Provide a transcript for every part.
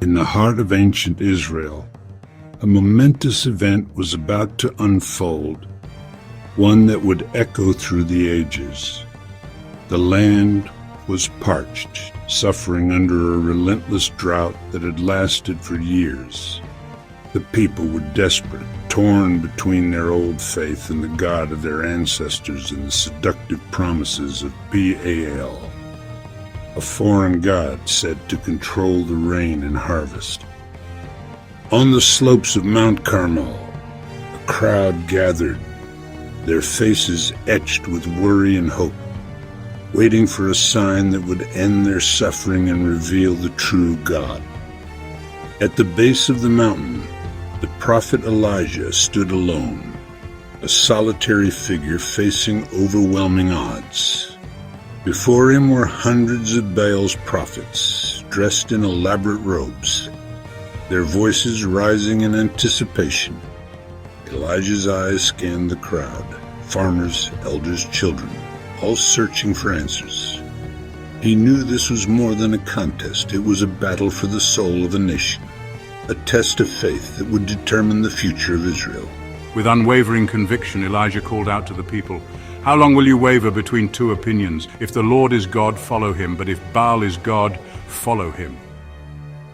In the heart of ancient Israel, a momentous event was about to unfold, one that would echo through the ages. The land was parched, suffering under a relentless drought that had lasted for years. The people were desperate, torn between their old faith and the God of their ancestors and the seductive promises of Baal, a foreign god said to control the rain and harvest. On the slopes of Mount Carmel, a crowd gathered, their faces etched with worry and hope, waiting for a sign that would end their suffering and reveal the true God. At the base of the mountain, the prophet Elijah stood alone, a solitary figure facing overwhelming odds. Before him were hundreds of Baal's prophets, dressed in elaborate robes, their voices rising in anticipation. Elijah's eyes scanned the crowd, farmers, elders, children, all searching for answers. He knew this was more than a contest. It was a battle for the soul of a nation, a test of faith that would determine the future of Israel. With unwavering conviction, Elijah called out to the people, "How long will you waver between two opinions? If the Lord is God, follow him, but if Baal is God, follow him."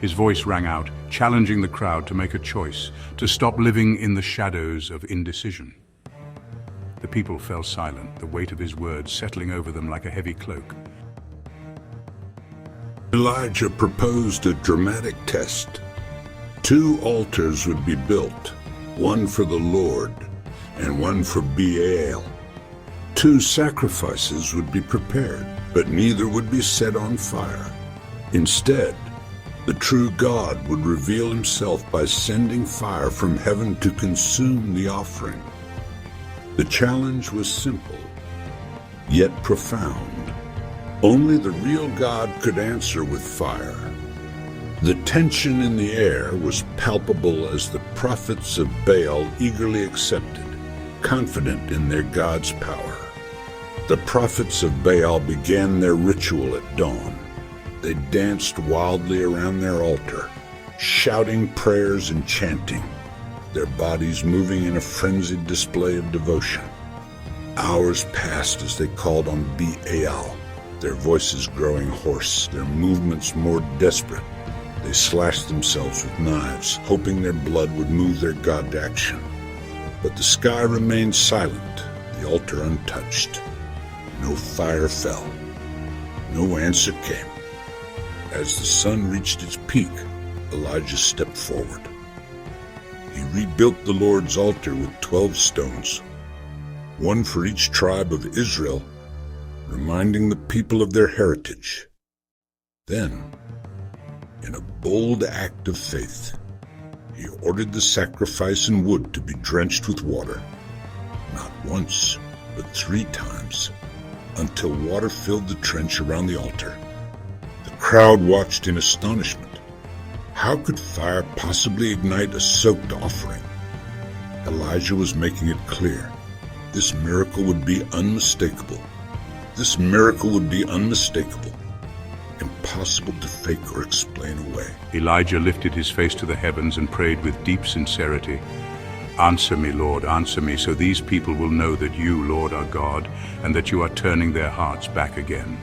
His voice rang out, challenging the crowd to make a choice, to stop living in the shadows of indecision. The people fell silent, the weight of his words settling over them like a heavy cloak. Elijah proposed a dramatic test. 2 altars would be built, one for the Lord and one for Baal. 2 sacrifices would be prepared, but neither would be set on fire. Instead, the true God would reveal himself by sending fire from heaven to consume the offering. The challenge was simple, yet profound. Only the real God could answer with fire. The tension in the air was palpable as the prophets of Baal eagerly accepted, confident in their God's power. The prophets of Baal began their ritual at dawn. They danced wildly around their altar, shouting prayers and chanting, their bodies moving in a frenzied display of devotion. Hours passed as they called on Baal, their voices growing hoarse, their movements more desperate. They slashed themselves with knives, hoping their blood would move their god to action. But the sky remained silent, the altar untouched. No fire fell. No answer came. As the sun reached its peak, Elijah stepped forward. He rebuilt the Lord's altar with 12 stones, one for each tribe of Israel, reminding the people of their heritage. Then, in a bold act of faith, he ordered the sacrifice and wood to be drenched with water, not once, but 3 times, until water filled the trench around the altar. The crowd watched in astonishment. How could fire possibly ignite a soaked offering? Elijah was making it clear. This miracle would be unmistakable. This miracle would be unmistakable. Impossible to fake or explain away. Elijah lifted his face to the heavens and prayed with deep sincerity. "Answer me, Lord, answer me, so these people will know that you, Lord, are God, and that you are turning their hearts back again."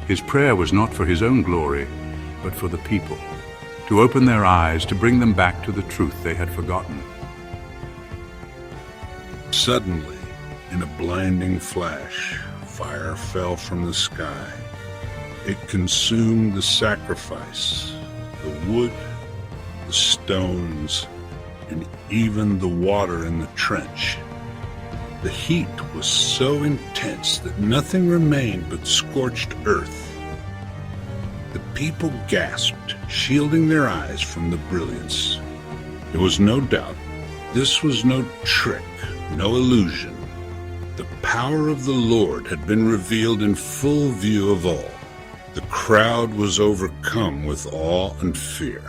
His prayer was not for his own glory, but for the people, to open their eyes, to bring them back to the truth they had forgotten. Suddenly, in a blinding flash, fire fell from the sky. It consumed the sacrifice, the wood, the stones, and even the water in the trench. The heat was so intense that nothing remained but scorched earth. The people gasped, shielding their eyes from the brilliance. There was no doubt. This was no trick, no illusion. The power of the Lord had been revealed in full view of all. The crowd was overcome with awe and fear.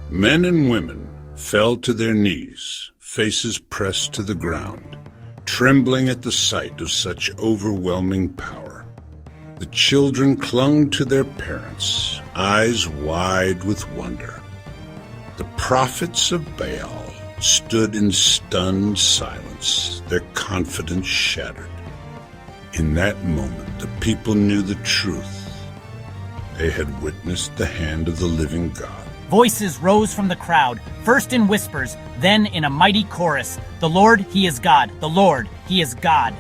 Men and women fell to their knees, faces pressed to the ground, trembling at the sight of such overwhelming power. The children clung to their parents, eyes wide with wonder. The prophets of Baal stood in stunned silence, their confidence shattered. In that moment, the people knew the truth. They had witnessed the hand of the living God. Voices rose from the crowd, first in whispers, then in a mighty chorus. The Lord, He is God. The Lord, He is God.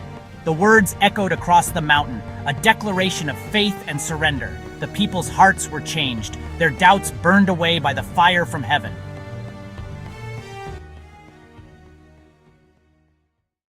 The words echoed across the mountain, a declaration of faith and surrender. The people's hearts were changed, their doubts burned away by the fire from heaven.